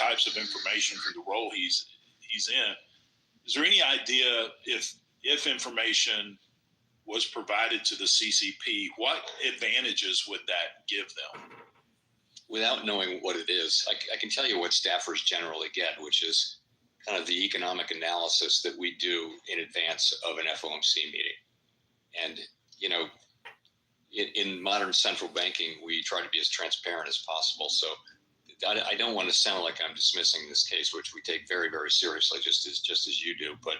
types of information for the role he's in. Is there any idea if information was provided to the CCP, what advantages would that give them? Without knowing what it is, I can tell you what staffers generally get, which is kind of the economic analysis that we do in advance of an FOMC meeting. And, in modern central banking, we try to be as transparent as possible. So I don't want to sound like I'm dismissing this case, which we take very, very seriously, just as you do. But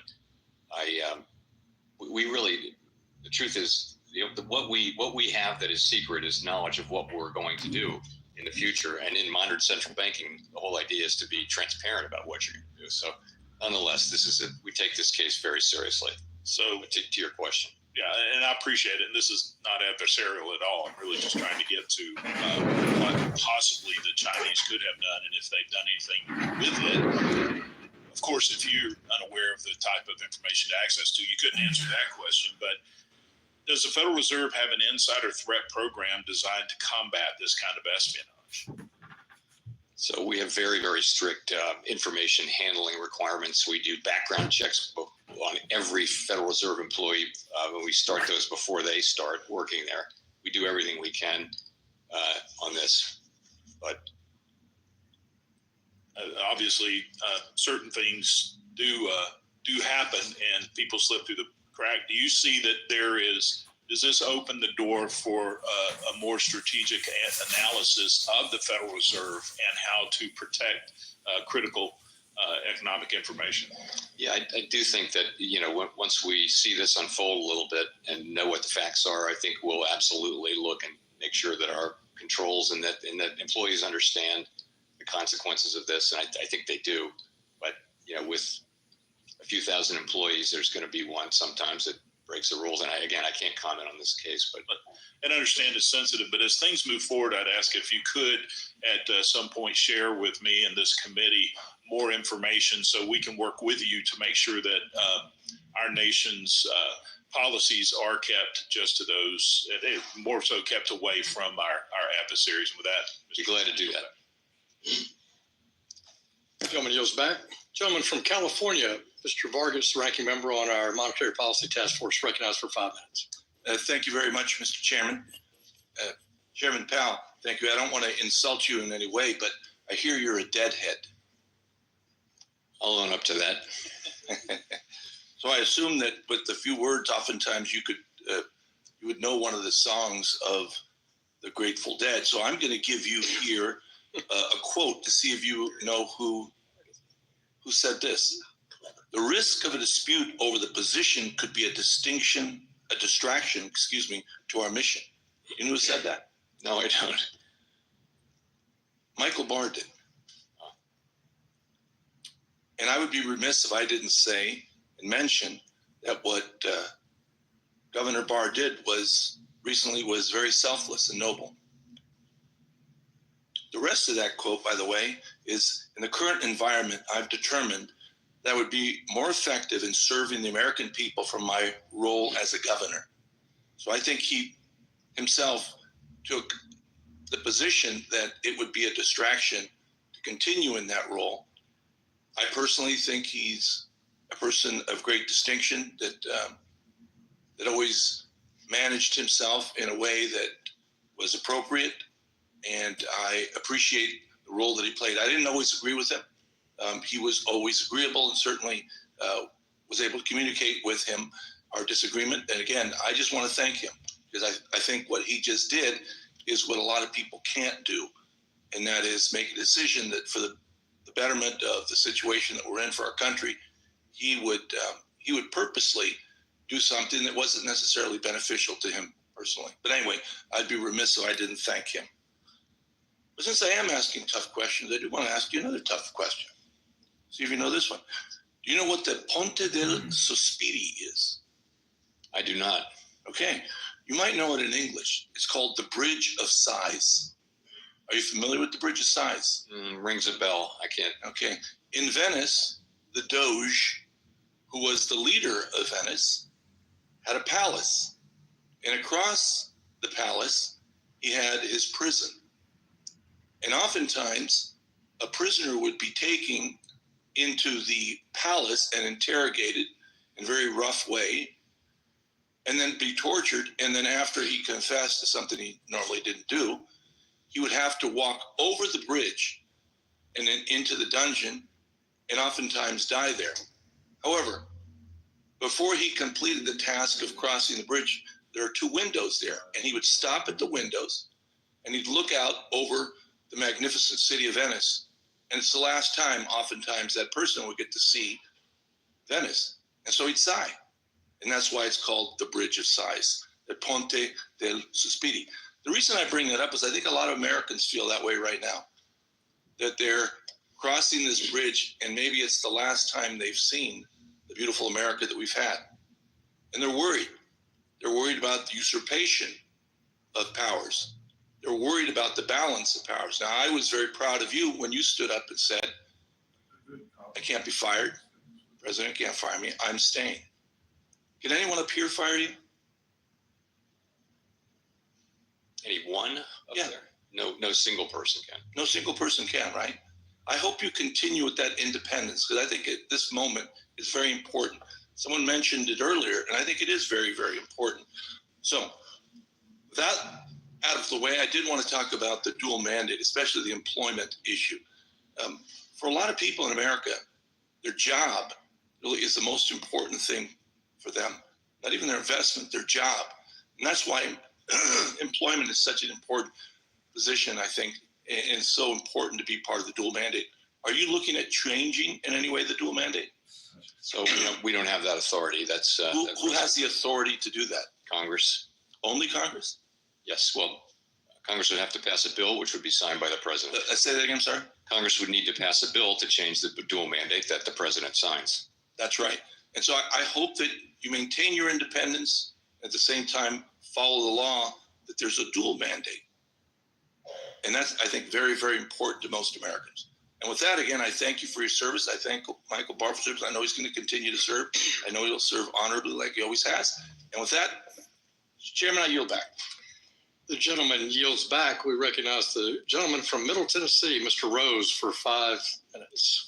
we really, the truth is, what we have that is secret is knowledge of what we're going to do in the future. And in modern central banking, the whole idea is to be transparent about what you're going to do. So nonetheless, we take this case very seriously. So to your question. Yeah, and I appreciate it. And this is not adversarial at all. I'm really just trying to get to what possibly the Chinese could have done and if they've done anything with it. Of course, if you're unaware of the type of information to access to, you couldn't answer that question. But does the Federal Reserve have an insider threat program designed to combat this kind of espionage? So we have very, very strict information handling requirements. We do background checks on every Federal Reserve employee when we start those before they start working there. We do everything we can on this, but obviously certain things do happen and people slip through the crack. Do you see that does this open the door for a more strategic analysis of the Federal Reserve and how to protect critical economic information? Yeah, I do think that, once we see this unfold a little bit and know what the facts are, I think we'll absolutely look and make sure that our controls and that employees understand the consequences of this. And I think they do. But, with a few thousand employees, there's going to be one sometimes that breaks the rules. And I can't comment on this case, but and understand it's sensitive. But as things move forward, I'd ask if you could at some point share with me and this committee more information so we can work with you to make sure that our nation's policies are kept just to those, more so kept away from our adversaries. And with that, be glad to do that. Gentleman yields back. Gentleman from California, Mr. Vargas, ranking member on our Monetary Policy Task Force, recognized for 5 minutes. Thank you very much, Mr. Chairman. Chairman Powell, thank you. I don't want to insult you in any way, but I hear you're a deadhead. I'll own up to that. So I assume that with a few words, oftentimes you would know one of the songs of the Grateful Dead. So I'm going to give you here a quote to see if you know who said this. The risk of a dispute over the position could be a distraction, to our mission. You know who said that? No, I don't. Michael Barr did. And I would be remiss if I didn't say and mention that what Governor Barr did recently was very selfless and noble. The rest of that quote, by the way, is in the current environment, I've determined that would be more effective in serving the American people from my role as a governor. So I think he himself took the position that it would be a distraction to continue in that role. I personally think he's a person of great distinction that always managed himself in a way that was appropriate, and I appreciate the role that he played. I didn't always agree with him. He was always agreeable and certainly was able to communicate with him our disagreement. And again, I just want to thank him because I think what he just did is what a lot of people can't do, and that is make a decision that for the betterment of the situation that we're in for our country, he would purposely do something that wasn't necessarily beneficial to him personally. But anyway, I'd be remiss if I didn't thank him. But since I am asking tough questions, I do want to ask you another tough question. See if you know this one. Do you know what the Ponte del Sospiri is? I do not. Okay. You might know it in English. It's called the Bridge of Sighs. Are you familiar with the Bridge of Sighs? Rings a bell. I can't. Okay. In Venice, the Doge, who was the leader of Venice, had a palace. And across the palace, he had his prison. And oftentimes, a prisoner would be taken into the palace and interrogated in a very rough way, and then be tortured. And then after he confessed to something he normally didn't do, he would have to walk over the bridge and then into the dungeon and oftentimes die there. However, before he completed the task of crossing the bridge, there are 2 windows there, and he would stop at the windows and he'd look out over the magnificent city of Venice. And it's the last time, oftentimes, that person would get to see Venice. And so he'd sigh. And that's why it's called the Bridge of Sighs, the Ponte dei Sospiri. The reason I bring that up is I think a lot of Americans feel that way right now, that they're crossing this bridge and maybe it's the last time they've seen the beautiful America that we've had. And they're worried. They're worried about the usurpation of powers. They're worried about the balance of powers. Now, I was very proud of you when you stood up and said, I can't be fired. The president can't fire me. I'm staying. Can anyone up here fire you? Anyone up Yeah. there? No single person can. No single person can, right? I hope you continue with that independence, because I think at this moment is very important. Someone mentioned it earlier, and I think it is very, very important. So that out of the way, I did want to talk about the dual mandate, especially the employment issue. For a lot of people in America, their job really is the most important thing for them. Not even their investment, their job. And that's why employment is such an important position, I think, and it's so important to be part of the dual mandate. Are you looking at changing in any way the dual mandate? So we don't have that authority. That's Who has the authority to do that? Congress. Only Congress? Yes. Well, Congress would have to pass a bill, which would be signed by the president. Say that again, sorry? Congress would need to pass a bill to change the dual mandate that the president signs. That's right. And so I hope that you maintain your independence, at the same time follow the law, that there's a dual mandate. And that's, I think, very, very important to most Americans. And with that, again, I thank you for your service. I thank Michael Barr for service. I know he's going to continue to serve. I know he'll serve honorably like he always has. And with that, Chairman, I yield back. The gentleman yields back. We recognize the gentleman from Middle Tennessee, Mr. Rose, for 5 minutes.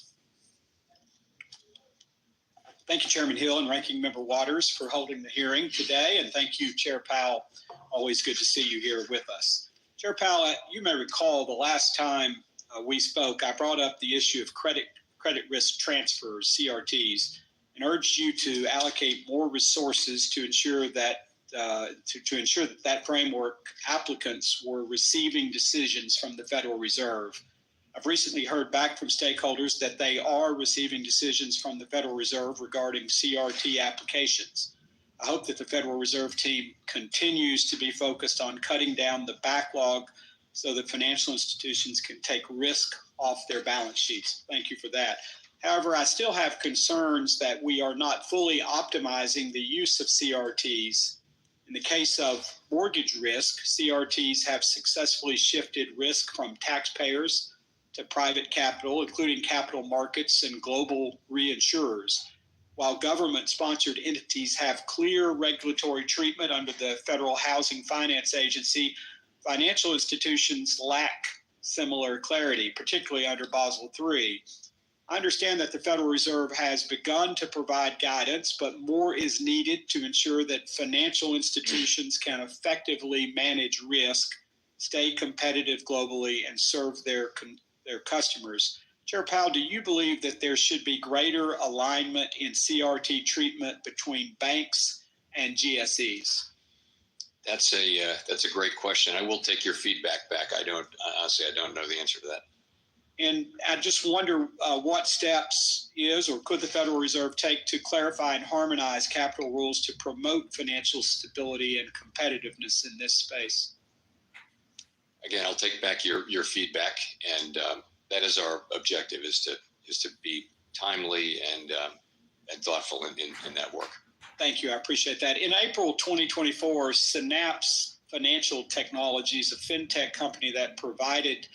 Thank you, Chairman Hill and Ranking Member Waters, for holding the hearing today. And thank you, Chair Powell. Always good to see you here with us. Chair Powell, you may recall the last time we spoke, I brought up the issue of credit risk transfers, CRTs, and urged you to allocate more resources to ensure that that framework applicants were receiving decisions from the Federal Reserve. I've recently heard back from stakeholders that they are receiving decisions from the Federal Reserve regarding CRT applications. I hope that the Federal Reserve team continues to be focused on cutting down the backlog so that financial institutions can take risk off their balance sheets. Thank you for that. However, I still have concerns that we are not fully optimizing the use of CRTs. In the case of mortgage risk, CRTs have successfully shifted risk from taxpayers to private capital, including capital markets and global reinsurers. While government-sponsored entities have clear regulatory treatment under the Federal Housing Finance Agency, financial institutions lack similar clarity, particularly under Basel III. I understand that the Federal Reserve has begun to provide guidance, but more is needed to ensure that financial institutions can effectively manage risk, stay competitive globally, and serve their customers. Chair Powell, do you believe that there should be greater alignment in CRT treatment between banks and GSEs? That's a great question. I will take your feedback back. Honestly, I don't know the answer to that. And I just wonder what steps is or could the Federal Reserve take to clarify and harmonize capital rules to promote financial stability and competitiveness in this space? Again, I'll take back your feedback, and that is our objective: is to be timely and thoughtful in that work. Thank you. I appreciate that. In April 2024, Synapse Financial Technologies, a fintech company that provided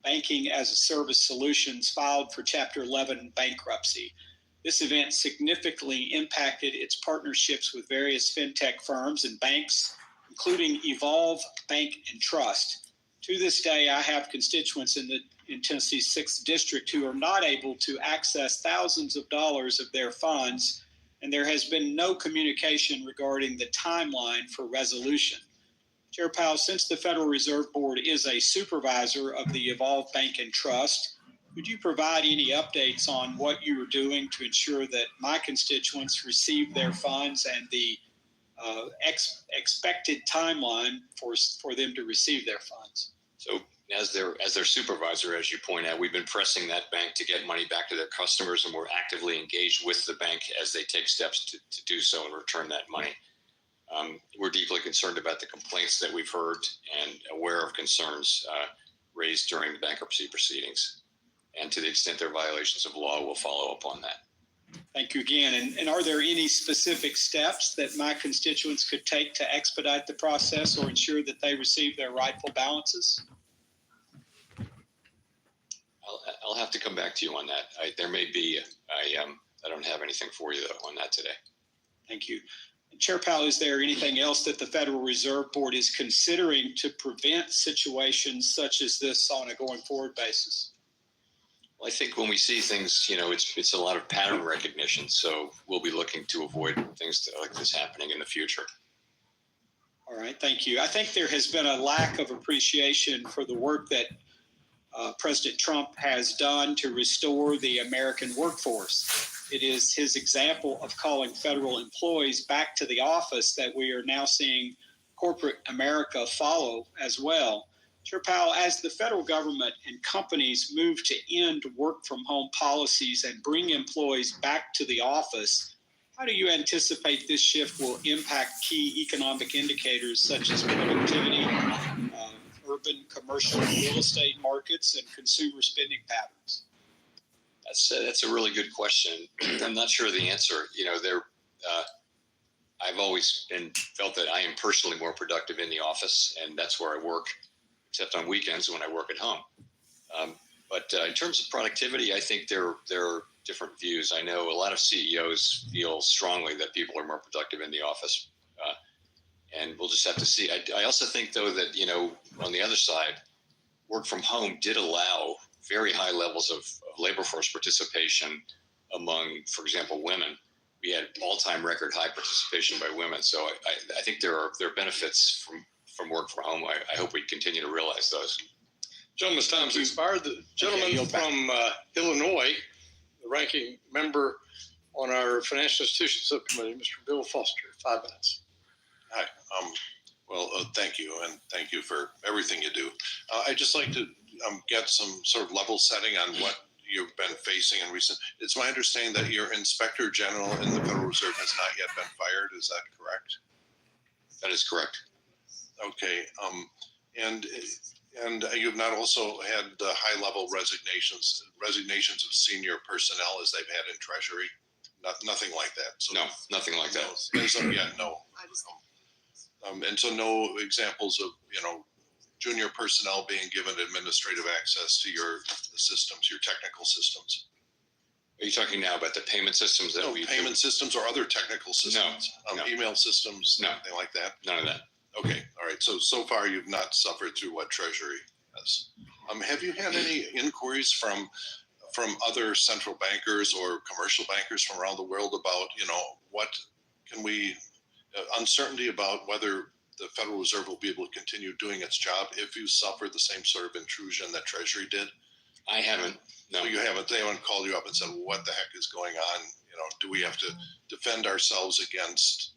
banking as a service solutions, filed for Chapter 11 bankruptcy. This event significantly impacted its partnerships with various fintech firms and banks, including Evolve Bank and Trust. To this day, I have constituents in the in Tennessee's 6th District who are not able to access thousands of dollars of their funds, and there has been no communication regarding the timeline for resolution. Chair Powell, since the Federal Reserve Board is a supervisor of the Evolve Bank and Trust, could you provide any updates on what you are doing to ensure that my constituents receive their funds and the expected timeline for them to receive their funds? So as their supervisor, as you point out, we've been pressing that bank to get money back to their customers, and we're actively engaged with the bank as they take steps to do so and return that money. We're deeply concerned about the complaints that we've heard and aware of concerns raised during the bankruptcy proceedings. And to the extent there are violations of law, we'll follow up on that. Thank you again. And are there any specific steps that my constituents could take to expedite the process or ensure that they receive their rightful balances? I'll have to come back to you on that. There may be. I don't have anything for you though on that today. Thank you. Chair Powell, is there anything else that the Federal Reserve Board is considering to prevent situations such as this on a going forward basis? Well, I think when we see things, it's a lot of pattern recognition. So we'll be looking to avoid things like this happening in the future. All right, thank you. I think there has been a lack of appreciation for the work that President Trump has done to restore the American workforce. It is his example of calling federal employees back to the office that we are now seeing corporate America follow as well. Chair Powell, as the federal government and companies move to end work from home policies and bring employees back to the office, how do you anticipate this shift will impact key economic indicators such as productivity, urban commercial real estate markets, and consumer spending patterns? That's a really good question. I'm not sure the answer. I've always felt that I am personally more productive in the office, and that's where I work, except on weekends when I work at home. But in terms of productivity, I think there are different views. I know a lot of CEOs feel strongly that people are more productive in the office, and we'll just have to see. I also think, though, that on the other side, work from home did allow very high levels of labor force participation among, for example, women. We had all-time record high participation by women. So I think there are benefits from work from home. I hope we continue to realize those. Gentleman's time's expired. The gentleman from Illinois, the ranking member on our Financial Institutions Subcommittee, Mr. Bill Foster, 5 minutes. Hi. Thank you, and thank you for everything you do. I'd just like to get some sort of level setting on what you've been facing in recent. It's my understanding that your Inspector General in the Federal Reserve has not yet been fired. Is that correct? That is correct. Okay. And you've not also had the high-level resignations of senior personnel as they've had in Treasury. Nothing like that. So No, nothing like that. No. And so no examples of junior personnel being given administrative access to your systems, your technical systems. Are you talking now about the payment systems that we payment systems or other technical systems? No. Email systems, No. anything like that? None of that. Okay, all right. So far you've not suffered through what Treasury has. Have you had any inquiries from other central bankers or commercial bankers from around the world about, what can we, uncertainty about whether the Federal Reserve will be able to continue doing its job if you suffer the same sort of intrusion that Treasury did? I haven't. No. So you haven't. They haven't called you up and said, "What the heck is going on? Do we have to defend ourselves against,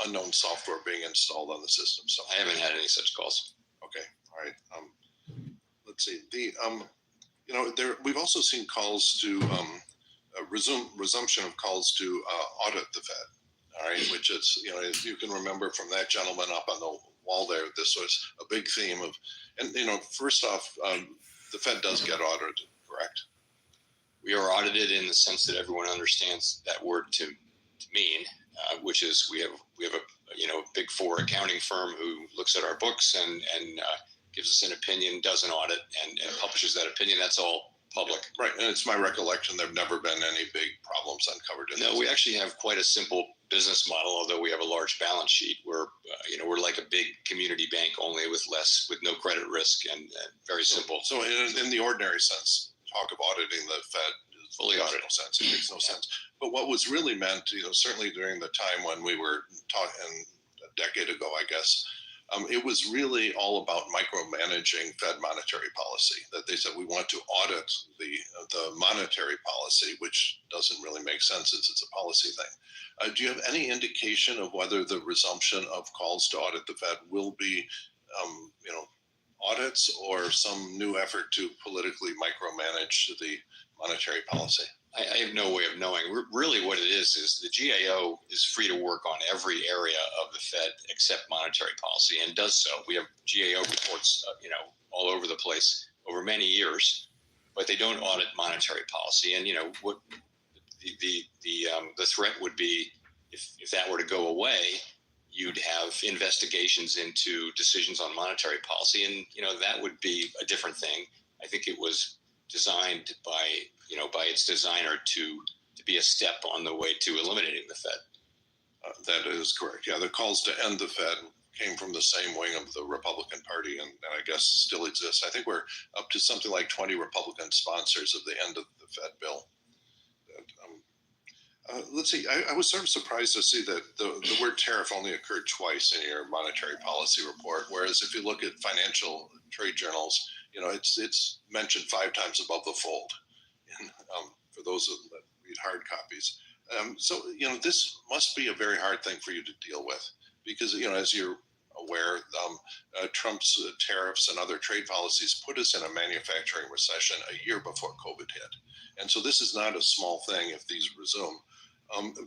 unknown software being installed on the system?" So I haven't had any such calls. okay, all right. Let's see. We've also seen calls to resumption of calls to audit the Fed. All right, which is, if you can remember from that gentleman up on the wall there, this was a big theme of, and first off, the Fed does get audited, correct? We are audited in the sense that everyone understands that word to mean, which is we have a Big Four accounting firm who looks at our books and gives us an opinion, does an audit, and publishes that opinion. That's all public. Right, and it's my recollection there've never been any big problems uncovered in No, this. we actually have quite a simple business model, although we have a large balance sheet. We're like a big community bank, only with no credit risk and very simple. So in the ordinary sense, talk of auditing the Fed Fully makes audited. no sense. It makes no sense. But what was really meant, certainly during the time when we were talking a decade ago, I guess, it was really all about micromanaging Fed monetary policy. That they said we want to audit the monetary policy, which doesn't really make sense since it's a policy thing. Do you have any indication of whether the resumption of calls to audit the Fed will be, audits or some new effort to politically micromanage the monetary policy? I have no way of knowing. Really what it is the GAO is free to work on every area of the Fed except monetary policy, and does so. We have GAO reports, all over the place over many years, but they don't audit monetary policy. And, what the threat would be if that were to go away, you'd have investigations into decisions on monetary policy. And, that would be a different thing. I think it was designed by its designer to be a step on the way to eliminating the Fed. That is correct. Yeah, the calls to end the Fed came from the same wing of the Republican Party, and I guess still exists. I think we're up to something like 20 Republican sponsors of the end of the Fed bill. Let's see. I was sort of surprised to see that the word tariff only occurred twice in your monetary policy report, whereas if you look at financial trade journals, it's mentioned 5 times above the fold. And, for those that read hard copies. So, this must be a very hard thing for you to deal with because, as you're aware, Trump's tariffs and other trade policies put us in a manufacturing recession a year before COVID hit. And so this is not a small thing if these resume.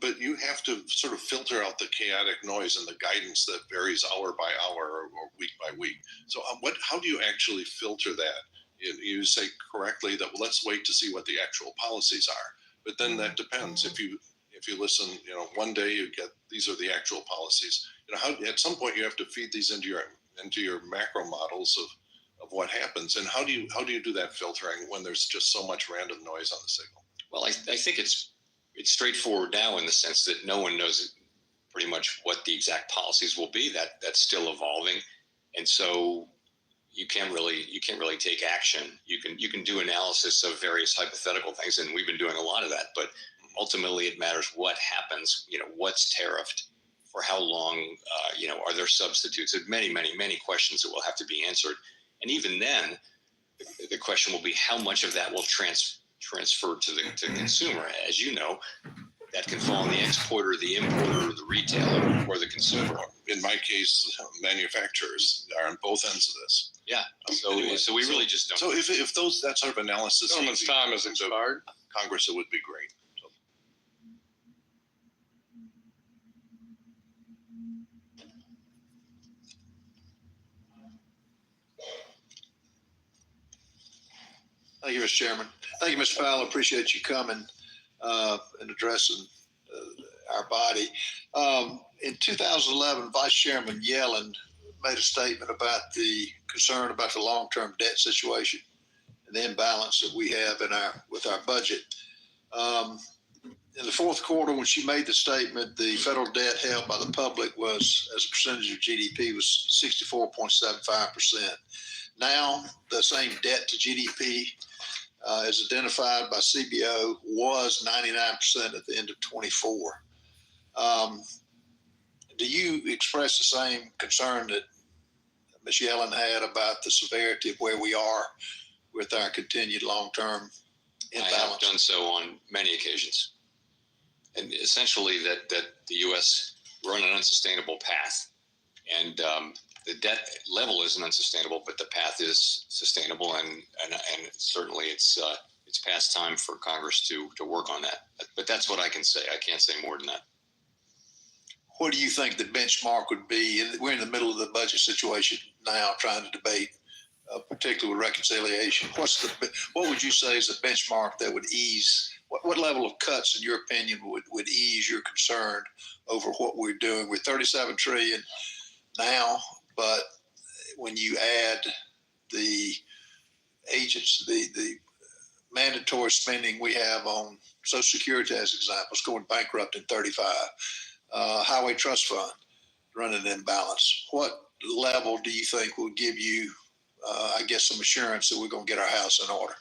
But you have to sort of filter out the chaotic noise and the guidance that varies hour by hour or week by week. So how do you actually filter that? You say correctly that, well, let's wait to see what the actual policies are. But then that depends. If you listen, one day you get these are the actual policies. At some point you have to feed these into your macro models of what happens. And how do you do that filtering when there's just so much random noise on the signal? Well, I think it's straightforward now in the sense that no one knows pretty much what the exact policies will be. That's still evolving, and so you can't really take action. You can do analysis of various hypothetical things, and we've been doing a lot of that. But ultimately, it matters what happens. What's tariffed, for how long? Are there substitutes? There's many questions that will have to be answered, and even then, the question will be how much of that will transfer to the consumer. As you know, that can fall on the exporter, the importer, the retailer, or the consumer. In my case, manufacturers are on both ends of this. Yeah. So we really just don't. So if that sort of analysis, Gentleman's time has expired. Congress, it would be great. So. Thank you, Mr. Chairman. Thank you, Mr. Powell. Appreciate you coming and addressing our body. In 2011, Vice Chairman Yellen made a statement about the concern about the long-term debt situation and the imbalance that we have with our budget. In the fourth quarter, when she made the statement, the federal debt held by the public was, as a percentage of GDP, was 64.75%. Now, the same debt to GDP, as identified by CBO, was 99% at the end of 24. Do you express the same concern that Ms. Yellen had about the severity of where we are with our continued long-term imbalance? I have done so on many occasions. And essentially that the U.S., we're on an unsustainable path. And the debt level isn't unsustainable, but the path is sustainable. And certainly it's past time for Congress to work on that. But that's what I can say. I can't say more than that. What do you think the benchmark would be? We're in the middle of the budget situation now, trying to debate, particularly with reconciliation. What would you say is the benchmark that would ease? What level of cuts, in your opinion, would ease your concern over what we're doing? We're $37 trillion now, but when you add the agents, the mandatory spending we have on Social Security, as examples, going bankrupt in 35. highway trust fund running in balance. What level do you think will give you, I guess, some assurance that we're going to get our house in order?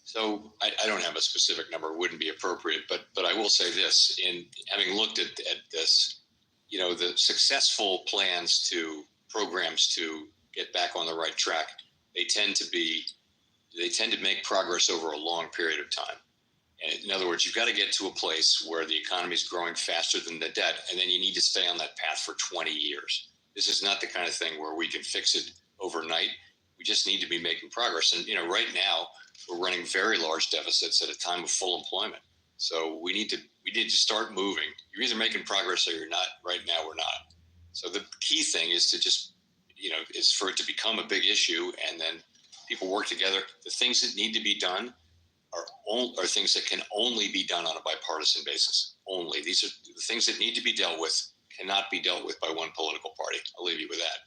So I don't have a specific number; it wouldn't be appropriate. But I will say this: in having looked at this, the successful programs to get back on the right track, they tend to make progress over a long period of time. And in other words, you've got to get to a place where the economy is growing faster than the debt, and then you need to stay on that path for 20 years. This is not the kind of thing where we can fix it overnight. We just need to be making progress. And right now we're running very large deficits at a time of full employment. So we need to start moving. You're either making progress or you're not. Right now we're not. So the key thing is to just is for it to become a big issue, and then people work together. The things that need to be done are things that can only be done on a bipartisan basis. Only. These are the things that need to be dealt with, cannot be dealt with by one political party. I'll leave you with that.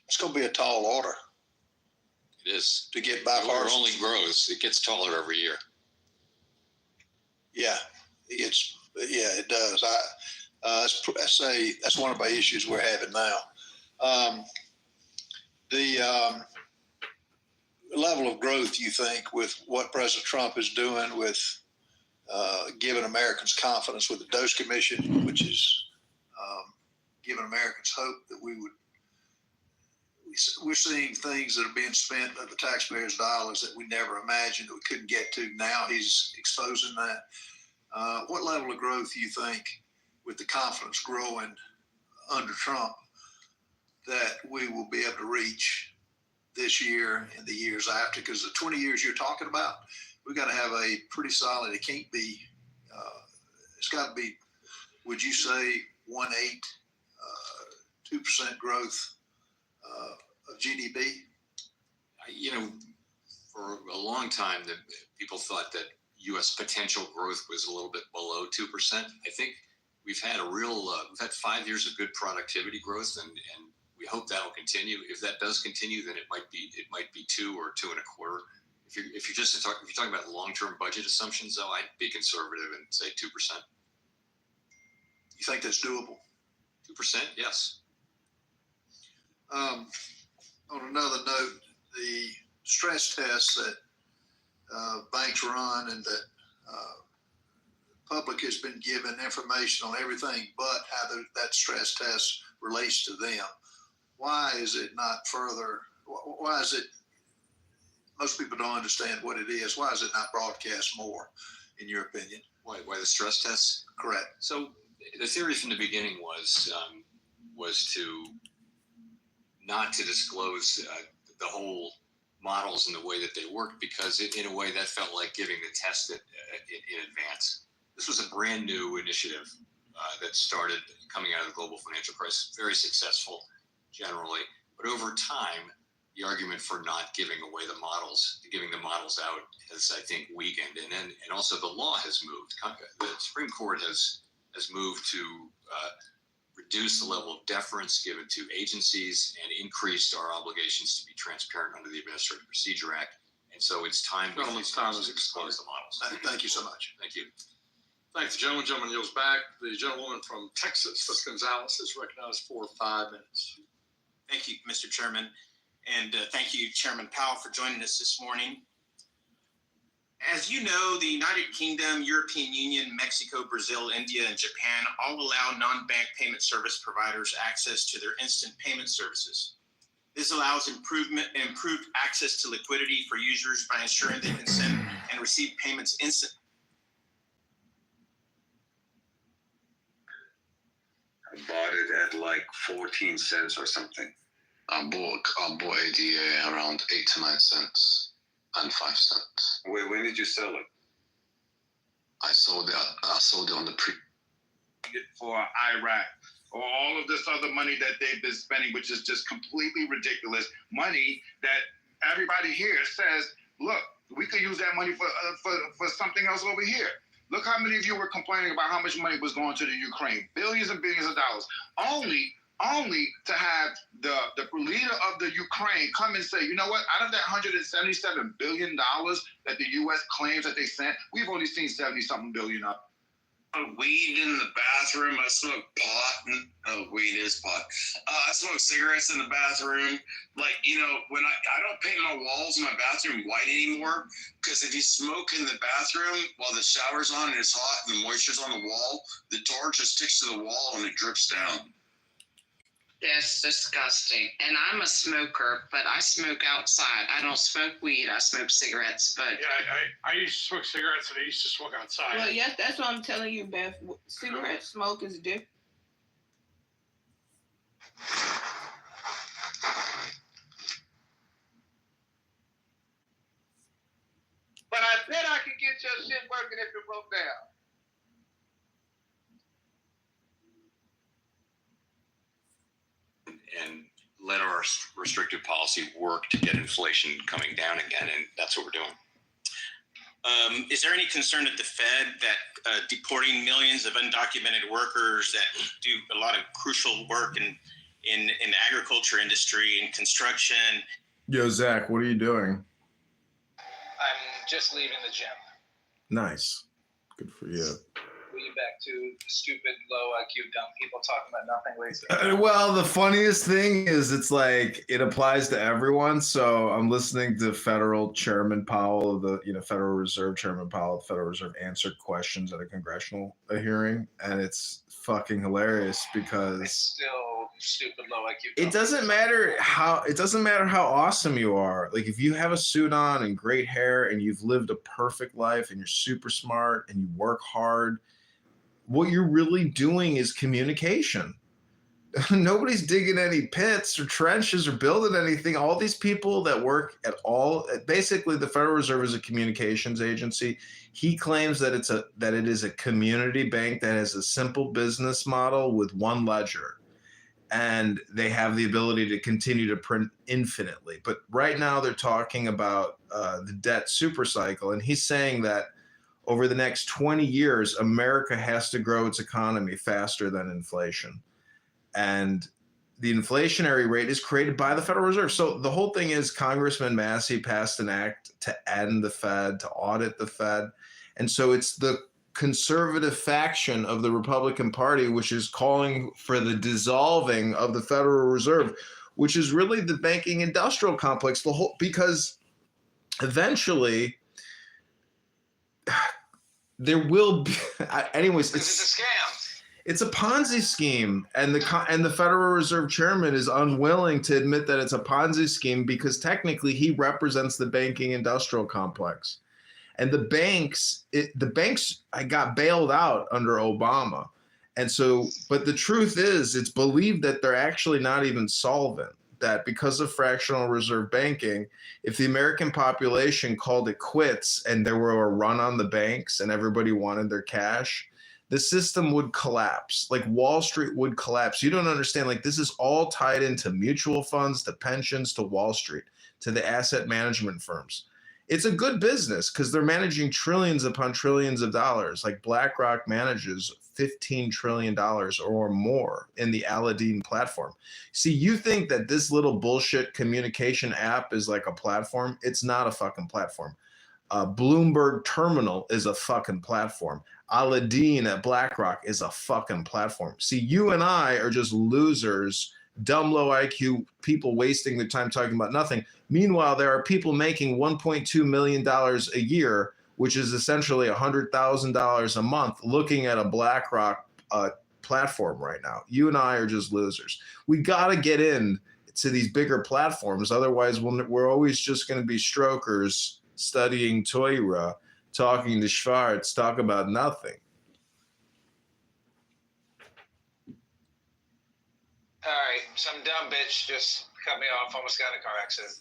It's going to be a tall order It is. to get It bipartisan. only grows. It gets taller every year. Yeah, it does. That's one of our issues we're having now. The level of growth, you think, with what President Trump is doing with giving Americans confidence with the DOGE Commission, which is giving Americans hope that we're seeing things that are being spent of the taxpayers' dollars that we never imagined that we couldn't get to. Now he's exposing that. What level of growth do you think, with the confidence growing under Trump, that we will be able to reach this year and the years after? Because the 20 years you're talking about, we've got to have a pretty solid, it can't be, it's got to be, would you say 2% growth of GDP? For a long time, that people thought that U.S. potential growth was a little bit below 2%. I think we've had we've had 5 years of good productivity growth, and we hope that'll continue. If that does continue, then it might be 2 or 2.25. If you're talking about long-term budget assumptions, though, I'd be conservative and say 2%. You think that's doable? 2%, yes. On another note, the stress tests that banks run and that public has been given information on everything but how that stress test relates to them. Why is it not further? Why is it? Most people don't understand what it is. Why is it not broadcast more, in your opinion? Why the stress tests? Correct. So the theory from the beginning was to not to disclose the whole models and the way that they work, because in a way that felt like giving the test in advance. This was a brand new initiative that started coming out of the global financial crisis, very successful generally, but over time, the argument for not giving away the models, giving the models out, has, I think, weakened, and also the law has moved. The Supreme Court has moved to reduce the level of deference given to agencies and increased our obligations to be transparent under the Administrative Procedure Act. And so it's time to disclose the models. Thank you so much. Thank you. Thanks, gentleman. Gentleman yields back. The gentlewoman from Texas, Ms. Gonzalez, is recognized for 5 minutes. Thank you, Mr. Chairman. And thank you, Chairman Powell, for joining us this morning. As you know, the United Kingdom, European Union, Mexico, Brazil, India, and Japan all allow non-bank payment service providers access to their instant payment services. This allows improved access to liquidity for users by ensuring they can send and receive payments instantly. I bought it at like 14 cents or something. I bought ADA around 8 to 9 cents and 5 cents. Wait, when did you sell it? I sold it on the pre. For Iraq, or all of this other money that they've been spending, which is just completely ridiculous. Money that everybody here says, look, we could use that money for something else over here. Look how many of you were complaining about how much money was going to the Ukraine. Billions and billions of dollars. Only to have the leader of the Ukraine come and say, you know what, out of that $177 billion that the U.S. claims that they sent, we've only seen 70-something billion up. weed in the bathroom. I smoke pot. Weed is pot. I smoke cigarettes in the bathroom. Like, when I don't paint my walls in my bathroom white anymore, because if you smoke in the bathroom while the shower's on and it's hot and the moisture's on the wall, the tar just sticks to the wall and it drips down. That's disgusting. And I'm a smoker, but I smoke outside. I don't smoke weed. I smoke cigarettes. But I used to smoke cigarettes and I used to smoke outside. Well, yes, that's what I'm telling you, Beth. Cigarette smoke is different. But I bet I could get your shit working if it broke down. And let our restrictive policy work to get inflation coming down again, and that's what we're doing. Is there any concern at the Fed that deporting millions of undocumented workers that do a lot of crucial work in the agriculture industry and construction? Yo, Zach, what are you doing? I'm just leaving the gym. Nice. Good for you. We back to the stupid, low IQ, dumb people talking about nothing, wasting. Well, the funniest thing is it's like it applies to everyone. So I'm listening to Federal Chairman Powell of the Federal Reserve Chairman Powell of the Federal Reserve answered questions at a congressional hearing, and it's fucking hilarious because it's still stupid, low IQ. It doesn't matter how awesome you are. Like if you have a suit on and great hair and you've lived a perfect life and you're super smart and you work hard, what you're really doing is communication. Nobody's digging any pits or trenches or building anything. All these people that work at all, basically the Federal Reserve is a communications agency. He claims that it is a community bank that has a simple business model with one ledger. And they have the ability to continue to print infinitely. But right now they're talking about the debt super cycle. And he's saying that over the next 20 years, America has to grow its economy faster than inflation. And the inflationary rate is created by the Federal Reserve. So the whole thing is Congressman Massey passed an act to end the Fed, to audit the Fed. And so it's the conservative faction of the Republican Party, which is calling for the dissolving of the Federal Reserve, which is really the banking industrial complex, because eventually there will be, anyways, it's a scam. It's a Ponzi scheme, and the Federal Reserve Chairman is unwilling to admit that it's a Ponzi scheme because technically he represents the banking industrial complex. And the banks got bailed out under Obama. And so, but the truth is, it's believed that they're actually not even solvent, that because of fractional reserve banking, if the American population called it quits and there were a run on the banks and everybody wanted their cash, the system would collapse. Like Wall Street would collapse. You don't understand, like this is all tied into mutual funds, to pensions, to Wall Street, to the asset management firms. It's a good business because they're managing trillions upon trillions of dollars. Like BlackRock manages $15 trillion or more in the Aladdin platform. See, you think that this little bullshit communication app is like a platform? It's not a fucking platform. Bloomberg Terminal is a fucking platform. Aladdin at BlackRock is a fucking platform. See, you and I are just losers, dumb, low IQ people wasting their time talking about nothing. Meanwhile, there are people making $1.2 million a year, which is essentially $100,000 a month, looking at a BlackRock platform right now. You and I are just losers. We got to get in to these bigger platforms. Otherwise, we're always just going to be strokers studying Torah, talking to Schwartz, talk about nothing. All right, some dumb bitch just cut me off, almost got in a car accident.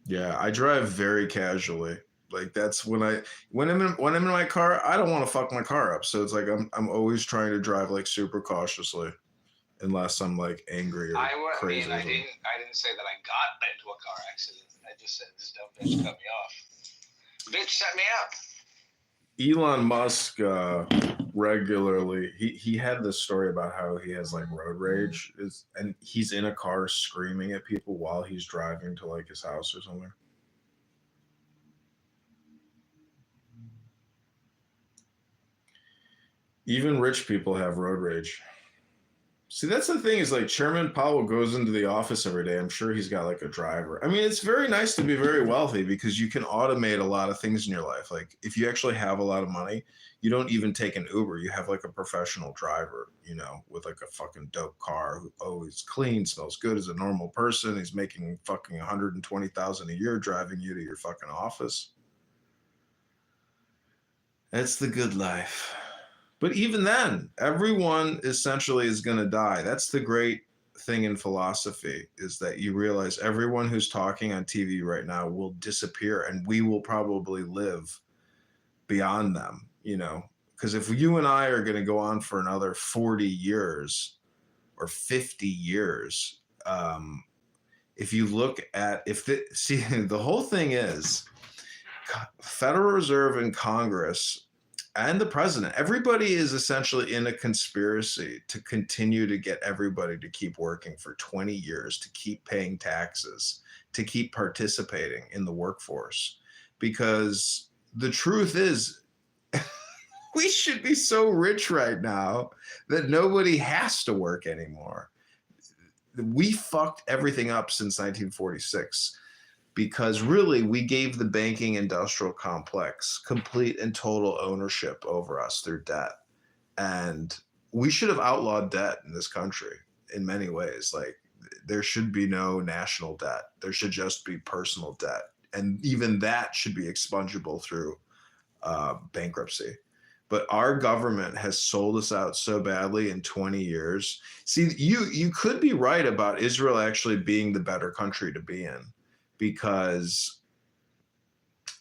Yeah, I drive very casually. Like that's when I'm in my car, I don't want to fuck my car up. So it's like I'm always trying to drive like super cautiously, unless I'm like angry or crazy. I didn't say that I got into a car accident. I just said this dumb bitch cut me off. Bitch set me up. Elon Musk regularly he had this story about how he has like road rage and he's in a car screaming at people while he's driving to like his house or something. Even rich people have road rage. See, that's the thing is like Chairman Powell goes into the office every day. I'm sure he's got like a driver. I mean, it's very nice to be very wealthy because you can automate a lot of things in your life. Like if you actually have a lot of money, you don't even take an Uber. You have like a professional driver, you know, with like a fucking dope car who always clean, smells good as a normal person. He's making fucking 120,000 a year driving you to your fucking office. That's the good life. But even then, everyone essentially is going to die. That's the great thing in philosophy, is that you realize everyone who's talking on TV right now will disappear, and we will probably live beyond them, you know, because if you and I are going to go on for another 40 years or 50 years, if you look at, the whole thing is Federal Reserve and Congress and the president, everybody is essentially in a conspiracy to continue to get everybody to keep working for 20 years, to keep paying taxes, to keep participating in the workforce. Because the truth is, we should be so rich right now that nobody has to work anymore. We fucked everything up since 1946. Because really, we gave the banking industrial complex complete and total ownership over us through debt. And we should have outlawed debt in this country in many ways. Like, there should be no national debt. There should just be personal debt. And even that should be expungible through bankruptcy. But our government has sold us out so badly in 20 years. See, you could be right about Israel actually being the better country to be in. Because,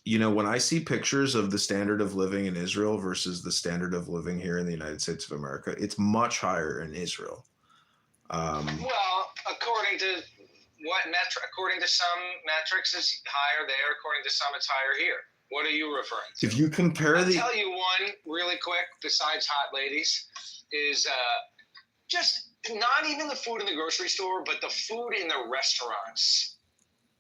you know, when I see pictures of the standard of living in Israel versus the standard of living here in the United States of America, it's much higher in Israel. Well, according to according to some metrics, it's higher there. According to some, it's higher here. What are you referring to? If you compare I'll tell you one really quick, besides hot ladies, is just not even the food in the grocery store, but the food in the restaurants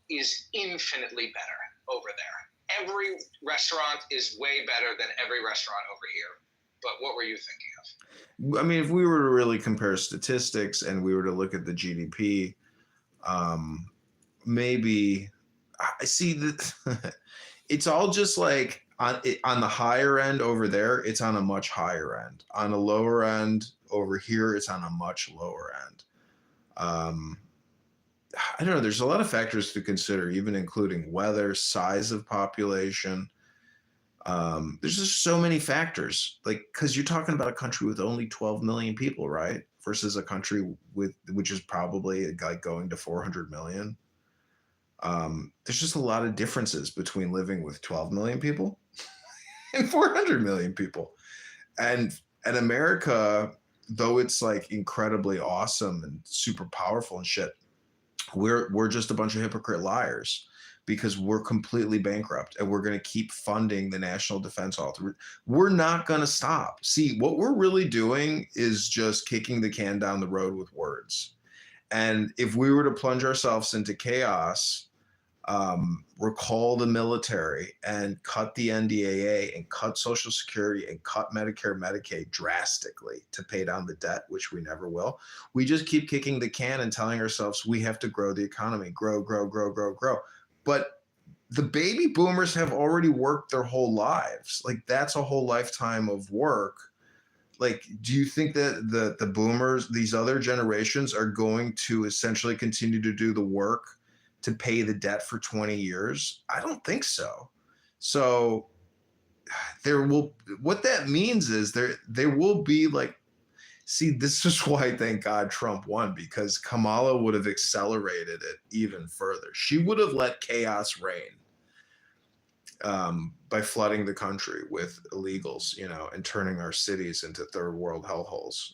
is infinitely better over there. Every restaurant is way better than every restaurant over here. But what were you thinking of? I mean, if we were to really compare statistics and we were to look at the GDP, maybe I see that it's all just like on the higher end over there, it's on a much higher end. On a lower end over here, it's on a much lower end. I don't know. There's a lot of factors to consider, even including weather, size of population. There's just so many factors, like, because you're talking about a country with only 12 million people, right? Versus a country which is probably like going to 400 million. There's just a lot of differences between living with 12 million people and 400 million people. And America, though it's like incredibly awesome and super powerful and shit, we're just a bunch of hypocrite liars because we're completely bankrupt and we're going to keep funding the National Defense Authority. We're not going to stop. See, what we're really doing is just kicking the can down the road with words. And if we were to plunge ourselves into chaos, recall the military and cut the NDAA and cut Social Security and cut Medicare, Medicaid drastically to pay down the debt, which we never will. We just keep kicking the can and telling ourselves we have to grow the economy, grow. But the baby boomers have already worked their whole lives. Like, that's a whole lifetime of work. Like, do you think that the boomers, these other generations, are going to essentially continue to do the work to pay the debt for 20 years? I don't think so. So what that means is there will be like, see, this is why, thank God, Trump won, because Kamala would have accelerated it even further. She would have let chaos reign by flooding the country with illegals, you know, and turning our cities into third world hellholes.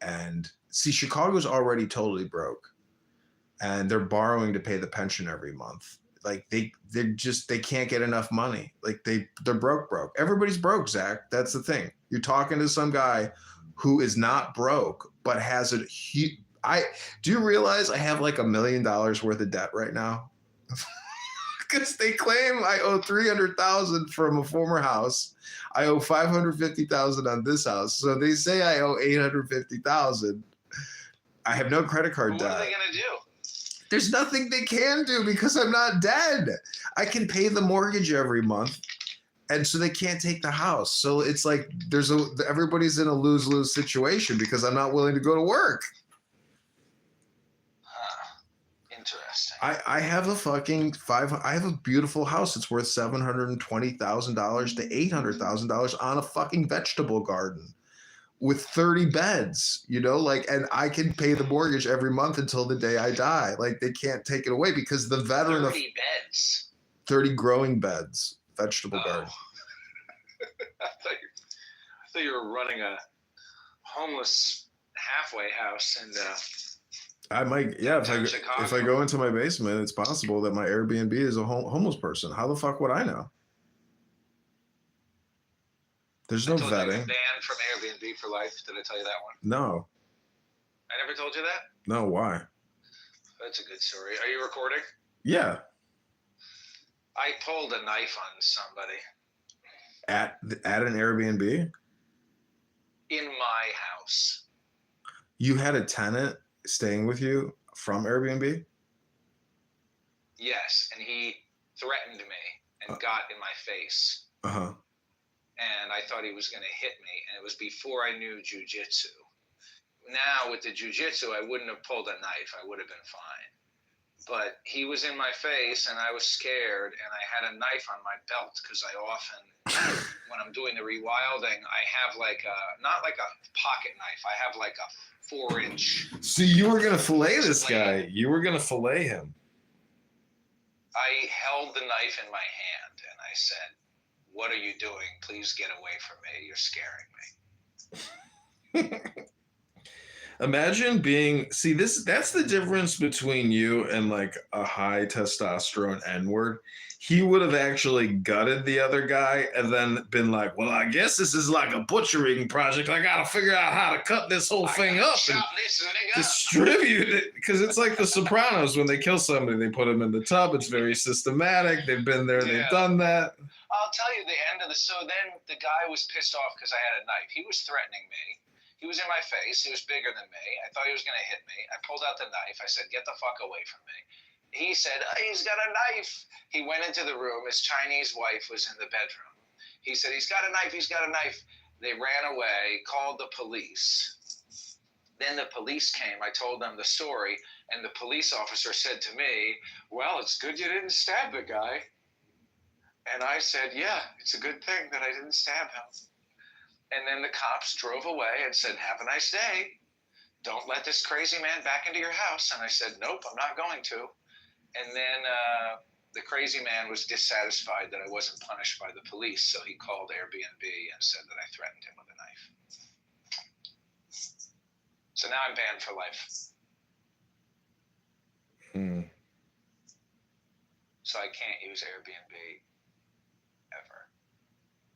And see, Chicago's already totally broke. And they're borrowing to pay the pension every month. Like they can't get enough money. Like they're broke. Everybody's broke, Zach. That's the thing. You're talking to some guy who is not broke, but has do you realize I have like $1 million worth of debt right now? because they claim I owe $300,000 from a former house. I owe $550,000 on this house. So they say I owe $850,000. I have no credit card What debt. are they going to do? There's nothing they can do because I'm not dead. I can pay the mortgage every month. And so they can't take the house. So it's like everybody's in a lose-lose situation because I'm not willing to go to work. Interesting. I have I have a beautiful house. It's worth $720,000 to $800,000 on a fucking vegetable garden with 30 beds, and I can pay the mortgage every month until the day I die. Like, they can't take it away because the veteran 30 beds. 30 growing beds, vegetable garden. I thought you were running a homeless halfway house and I might, yeah. If I go into my basement, it's possible that my Airbnb is a homeless person. How the fuck would I know? There's no vetting. Banned from Airbnb for life. Did I tell you that one? No. I never told you that? No, why? That's a good story. Are you recording? Yeah. I pulled a knife on somebody. At an Airbnb? In my house. You had a tenant staying with you from Airbnb? Yes, and he threatened me and got in my face. Uh-huh. And I thought he was going to hit me, and it was before I knew jujitsu. Now, with the jujitsu, I wouldn't have pulled a knife. I would have been fine. But he was in my face, and I was scared, and I had a knife on my belt because I often, when I'm doing the rewilding, I have not like a pocket knife. I have like a 4-inch. So you were going to fillet this guy. You were going to fillet him. I held the knife in my hand, and I said, "What are you doing? Please get away from me. You're scaring me." Imagine that's the difference between you and like a high testosterone N-word. He would have actually gutted the other guy and then been like, well, I guess this is like a butchering project. I got to figure out how to cut this whole thing up and distribute it. Because it's like The Sopranos. When they kill somebody, they put them in the tub. It's very systematic. They've been there. They've done that. I'll tell you the end of so then the guy was pissed off because I had a knife. He was threatening me. He was in my face. He was bigger than me. I thought he was going to hit me. I pulled out the knife. I said, "Get the fuck away from me." He said, "He's got a knife." He went into the room. His Chinese wife was in the bedroom. He said, "He's got a knife. He's got a knife." They ran away, called the police. Then the police came. I told them the story. And the police officer said to me, "Well, it's good you didn't stab the guy." And I said, "Yeah, it's a good thing that I didn't stab him." And then the cops drove away and said, "Have a nice day. Don't let this crazy man back into your house." And I said, "Nope, I'm not going to." And then the crazy man was dissatisfied that I wasn't punished by the police. So he called Airbnb and said that I threatened him with a knife. So now I'm banned for life. So I can't use Airbnb ever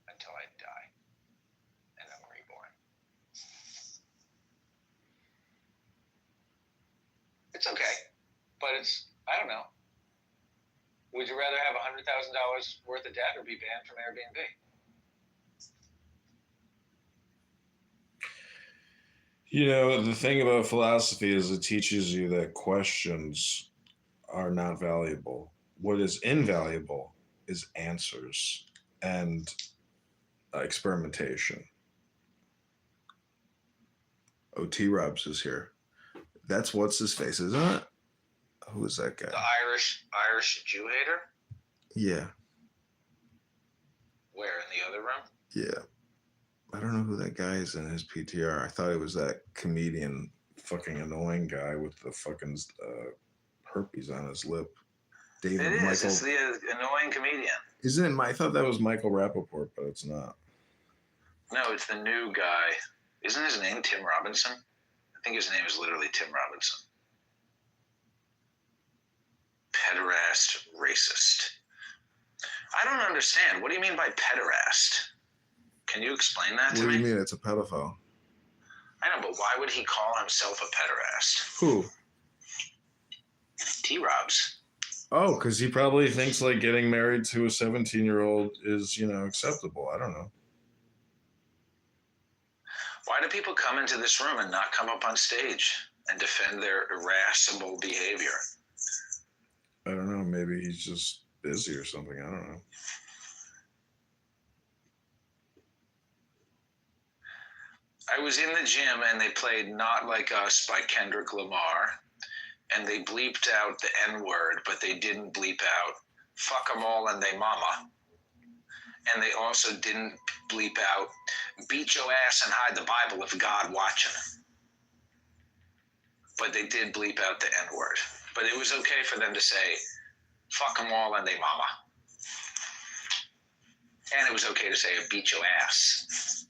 until I die. And I'm reborn. It's okay, but I don't know. Would you rather have $100,000 worth of debt or be banned from Airbnb? The thing about philosophy is it teaches you that questions are not valuable. What is invaluable is answers and experimentation. Oh, T-Robs is here. That's what's his face, isn't it? Who is that guy? The Irish Jew hater? Yeah. Where, in the other room? Yeah. I don't know who that guy is in his PTR. I thought it was that comedian, fucking annoying guy with the fucking herpes on his lip. David It is. Michael. It's the annoying comedian. Isn't it? I thought that was Michael Rappaport, but it's not. No, it's the new guy. Isn't his name Tim Robinson? I think his name is literally Tim Robinson. Pederast, racist. I don't understand. What do you mean by pederast? Can you explain that to me? What do you mean it's a pedophile? I know, but why would he call himself a pederast? Who? T-Robs. Oh, because he probably thinks like getting married to a 17-year-old is, acceptable. I don't know. Why do people come into this room and not come up on stage and defend their irascible behavior? I don't know. Maybe he's just busy or something. I don't know. I was in the gym and they played Not Like Us by Kendrick Lamar, and they bleeped out the N-word, but they didn't bleep out fuck 'em all and they mama. And they also didn't bleep out beat your ass and hide the Bible if God watching. But they did bleep out the N-word. But it was okay for them to say fuck 'em all and they mama. And it was okay to say beat your ass.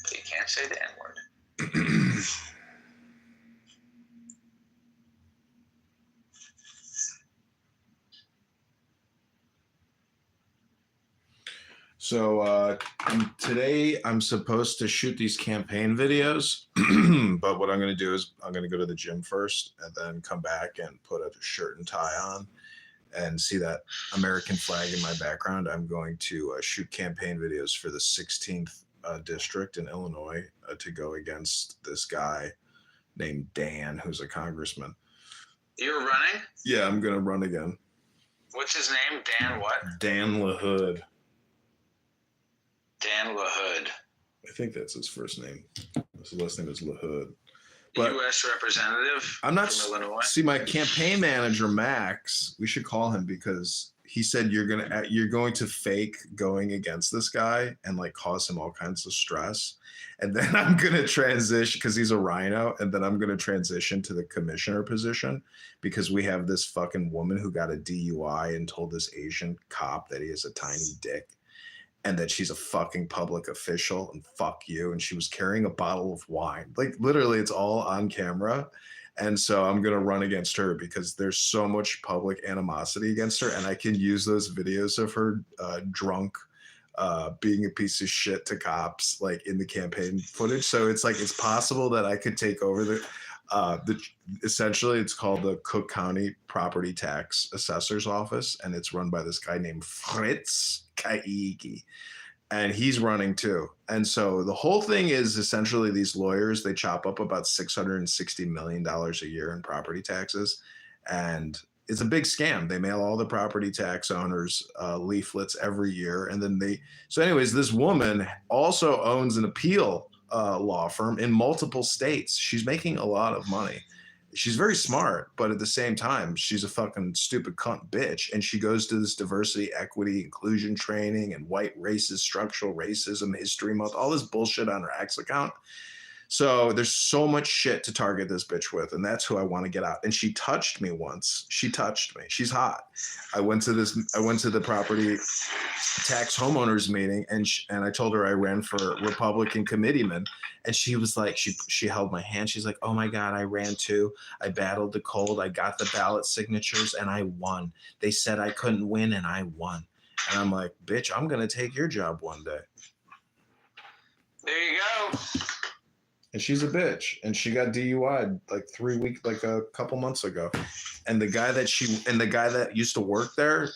But you can't say the N-word. So today I'm supposed to shoot these campaign videos, but what I'm going to do is I'm going to go to the gym first and then come back and put a shirt and tie on and see that American flag in my background. I'm going to shoot campaign videos for the 16th district in Illinois to go against this guy named Dan, who's a congressman. You're running? Yeah, I'm going to run again. What's his name? Dan what? Dan LaHood. Dan LaHood. I think that's his first name. His last name is LaHood. But U.S. representative I'm not from Illinois. see my campaign manager Max. We should call him because he said you're going to fake going against this guy and like cause him all kinds of stress, and then I'm gonna transition because he's a rhino, and then I'm gonna transition to the commissioner position because we have this fucking woman who got a DUI and told this Asian cop that he has a tiny dick. And that she's a fucking public official and fuck you. And she was carrying a bottle of wine. Like literally it's all on camera. And so I'm going to run against her because there's so much public animosity against her. And I can use those videos of her drunk, being a piece of shit to cops, like in the campaign footage. So it's like, it's possible that I could take over essentially it's called the Cook County Property Tax Assessor's Office. And it's run by this guy named Fritz Kaigi, and he's running too. And so the whole thing is essentially these lawyers, they chop up about $660 million a year in property taxes. And it's a big scam. They mail all the property tax owners leaflets every year. And then so anyways, this woman also owns an appeal law firm in multiple states. She's making a lot of money. She's very smart, but at the same time, she's a fucking stupid cunt bitch. And she goes to this diversity, equity, inclusion training and white racist, structural racism, history month, all this bullshit on her X account. So there's so much shit to target this bitch with. And that's who I want to get out. And she touched me once. She touched me. She's hot. I went to the property tax homeowners meeting and I told her I ran for Republican committeeman. And she was like, she held my hand. She's like, oh my God, I ran too. I battled the cold. I got the ballot signatures and I won. They said I couldn't win and I won. And I'm like, bitch, I'm going to take your job one day. There you go. And she's a bitch, and she got DUI'd like a couple months ago. And the guy that used to work there,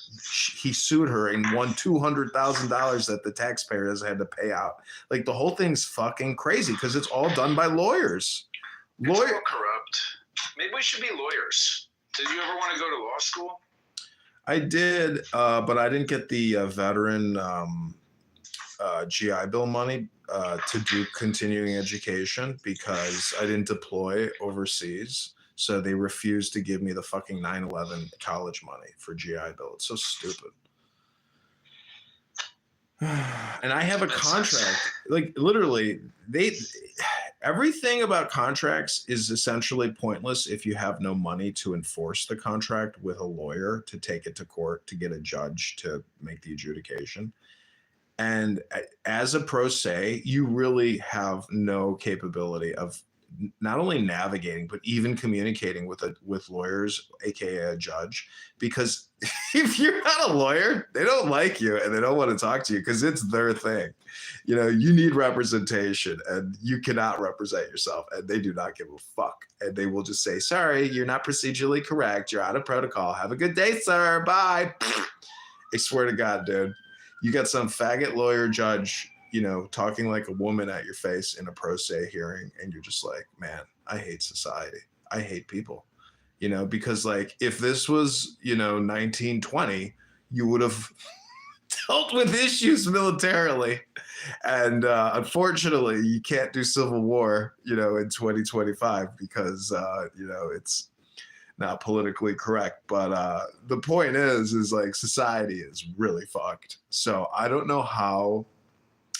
he sued her and won $200,000 that the taxpayers had to pay out. Like the whole thing's fucking crazy because it's all done by lawyers. It's all corrupt. Maybe we should be lawyers. Did you ever want to go to law school? I did, but I didn't get the veteran GI Bill money to do continuing education because I didn't deploy overseas. So they refused to give me the fucking 9/11 college money for GI Bill. It's so stupid. And I have a contract. Like literally, everything about contracts is essentially pointless if you have no money to enforce the contract with a lawyer to take it to court to get a judge to make the adjudication. And as a pro se, you really have no capability of not only navigating, but even communicating with lawyers, aka a judge, because if you're not a lawyer, they don't like you and they don't want to talk to you because it's their thing. You know, you need representation and you cannot represent yourself, and they do not give a fuck. And they will just say, sorry, you're not procedurally correct. You're out of protocol. Have a good day, sir. Bye. I swear to God, dude, you got some faggot lawyer judge, you know, talking like a woman at your face in a pro se hearing, and you're just like, man, I hate society. I hate people, you know, because like if this was, you know, 1920, you would have dealt with issues militarily. And unfortunately, you can't do civil war, you know, in 2025 because, you know, it's not politically correct. But the point is like society is really fucked. So I don't know how.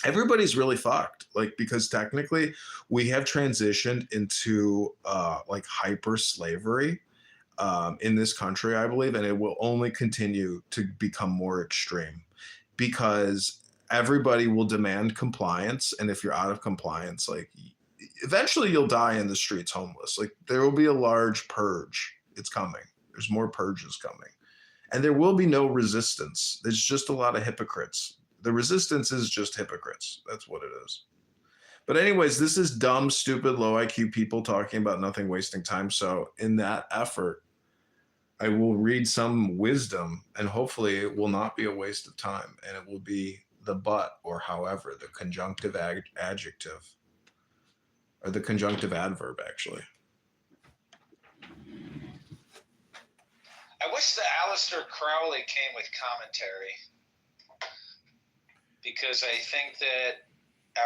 Everybody's really fucked, like, because technically we have transitioned into like hyper slavery in this country, I believe, and it will only continue to become more extreme because everybody will demand compliance. And if you're out of compliance, like eventually you'll die in the streets homeless. Like there will be a large purge. It's coming. There's more purges coming. And there will be no resistance. There's just a lot of hypocrites. The resistance is just hypocrites. That's what it is. But anyways, this is dumb, stupid, low IQ people talking about nothing, wasting time. So in that effort, I will read some wisdom, and hopefully it will not be a waste of time, and it will be the but, or however, the conjunctive adjective, or the conjunctive adverb, actually. I wish that Aleister Crowley came with commentary, because I think that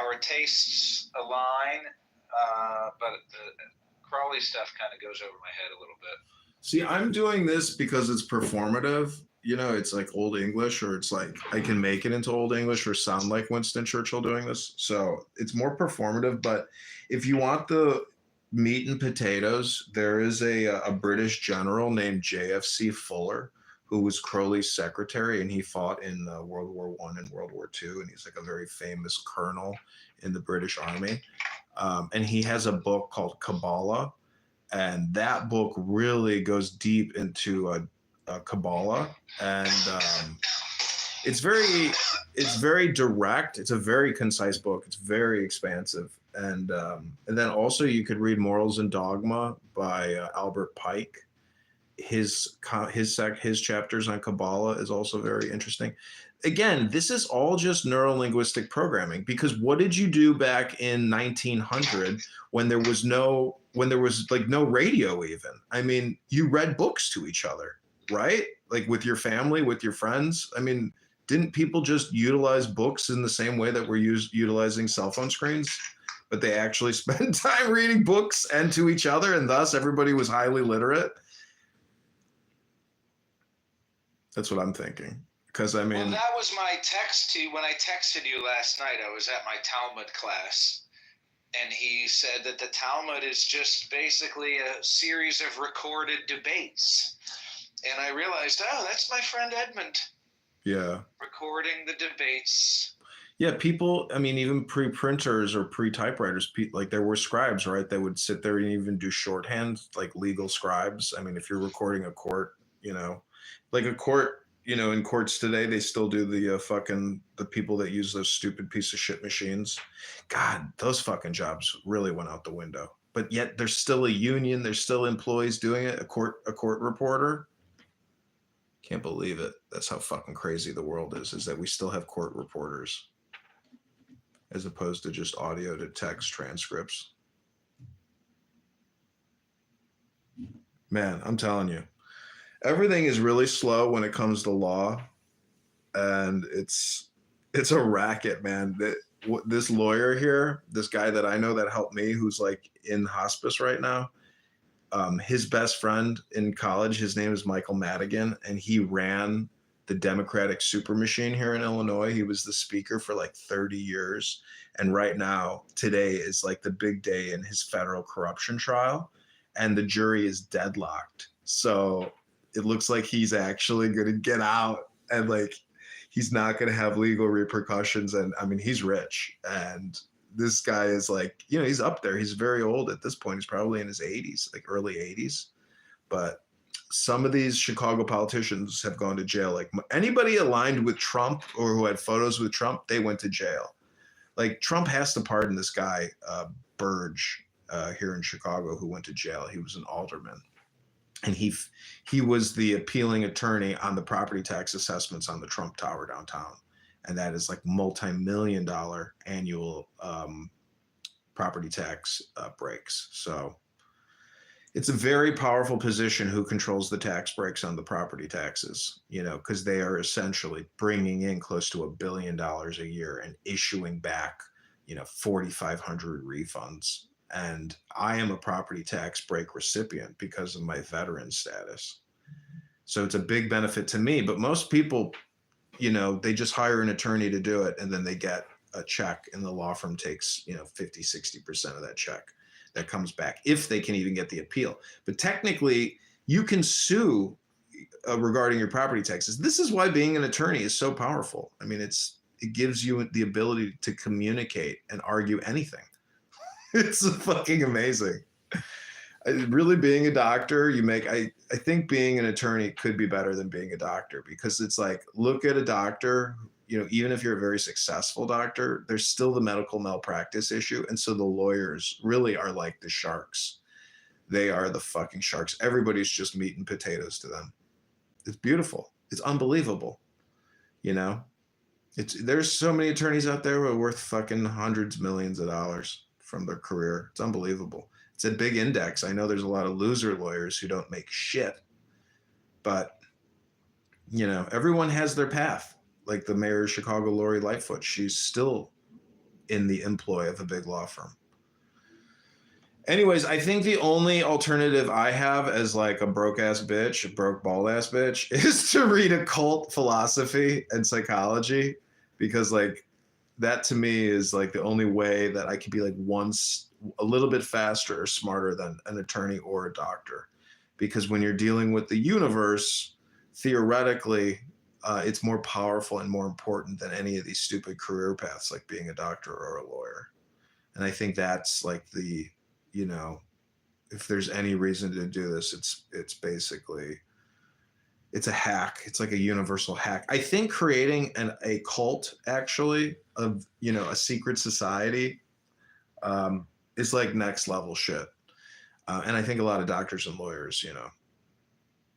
our tastes align, but the Crowley stuff kind of goes over my head a little bit. See, I'm doing this because it's performative. You know, it's like Old English, or it's like I can make it into Old English or sound like Winston Churchill doing this. So it's more performative. But if you want the meat and potatoes, there is a British general named JFC Fuller, who was Crowley's secretary, and he fought in World War I and World War II, and he's like a very famous colonel in the British Army. And he has a book called Kabbalah, and that book really goes deep into Kabbalah, and it's very direct. It's a very concise book. It's very expansive, and then also you could read Morals and Dogma by Albert Pike. His chapters on Kabbalah is also very interesting. Again, this is all just neurolinguistic programming, because what did you do back in 1900 when there was like no radio even? I mean, you read books to each other, right? Like with your family, with your friends. I mean, didn't people just utilize books in the same way that we're utilizing cell phone screens? But they actually spent time reading books and to each other, and thus everybody was highly literate. That's what I'm thinking. Because I mean, well, that was my text to you when I texted you last night. I was at my Talmud class, and he said that the Talmud is just basically a series of recorded debates. And I realized, oh, that's my friend Edmund. Yeah. Recording the debates. Yeah, people, I mean, even pre-printers or pre-typewriters, like there were scribes, right? They would sit there and even do shorthand, like legal scribes. I mean, if you're recording a court, you know, like a court, you know, in courts today, they still do the people that use those stupid piece of shit machines. God, those fucking jobs really went out the window. But yet there's still a union. There's still employees doing it. A court reporter. Can't believe it. That's how fucking crazy the world is that we still have court reporters as opposed to just audio to text transcripts. Man, I'm telling you. Everything is really slow when it comes to law, and it's a racket, man. This lawyer here, this guy that I know that helped me, who's like in hospice right now, his best friend in college, his name is Michael Madigan, and he ran the Democratic super machine here in Illinois. He was the speaker for like 30 years, and right now, today is like the big day in his federal corruption trial, and the jury is deadlocked. So it looks like he's actually going to get out, and like he's not going to have legal repercussions. And I mean, he's rich, and this guy is like, he's up there. He's very old at this point. He's probably in his 80s, like early 80s. But some of these Chicago politicians have gone to jail. Like anybody aligned with Trump or who had photos with Trump, they went to jail. Like Trump has to pardon this guy, Burge, here in Chicago, who went to jail. He was an alderman. And he was the appealing attorney on the property tax assessments on the Trump Tower downtown. And that is like multi-million-dollar annual property tax breaks. So it's a very powerful position who controls the tax breaks on the property taxes, because they are essentially bringing in close to $1 billion a year and issuing back, 4,500 refunds. And I am a property tax break recipient because of my veteran status. So it's a big benefit to me. But most people, they just hire an attorney to do it, and then they get a check, and the law firm takes, 50, 60% of that check that comes back, if they can even get the appeal. But technically, you can sue regarding your property taxes. This is why being an attorney is so powerful. I mean, it gives you the ability to communicate and argue anything. It's fucking amazing. Really, being a doctor, I think being an attorney could be better than being a doctor, because it's like, look at a doctor, even if you're a very successful doctor, there's still the medical malpractice issue. And so the lawyers really are like the sharks. They are the fucking sharks. Everybody's just meat and potatoes to them. It's beautiful. It's unbelievable. There's so many attorneys out there who are worth fucking hundreds of millions of dollars from their career. It's unbelievable. It's a big index. I know there's a lot of loser lawyers who don't make shit, but everyone has their path. Like the mayor of Chicago, Lori Lightfoot, she's still in the employ of a big law firm. Anyways, I think the only alternative I have as like a broke bald ass bitch, is to read occult philosophy and psychology, because like that to me is like the only way that I could be like a little bit faster or smarter than an attorney or a doctor. Because when you're dealing with the universe, theoretically, it's more powerful and more important than any of these stupid career paths like being a doctor or a lawyer. And I think that's like if there's any reason to do this, it's basically, it's a hack. It's like a universal hack. I think creating a cult, actually, of, a secret society is like next level shit. And I think a lot of doctors and lawyers,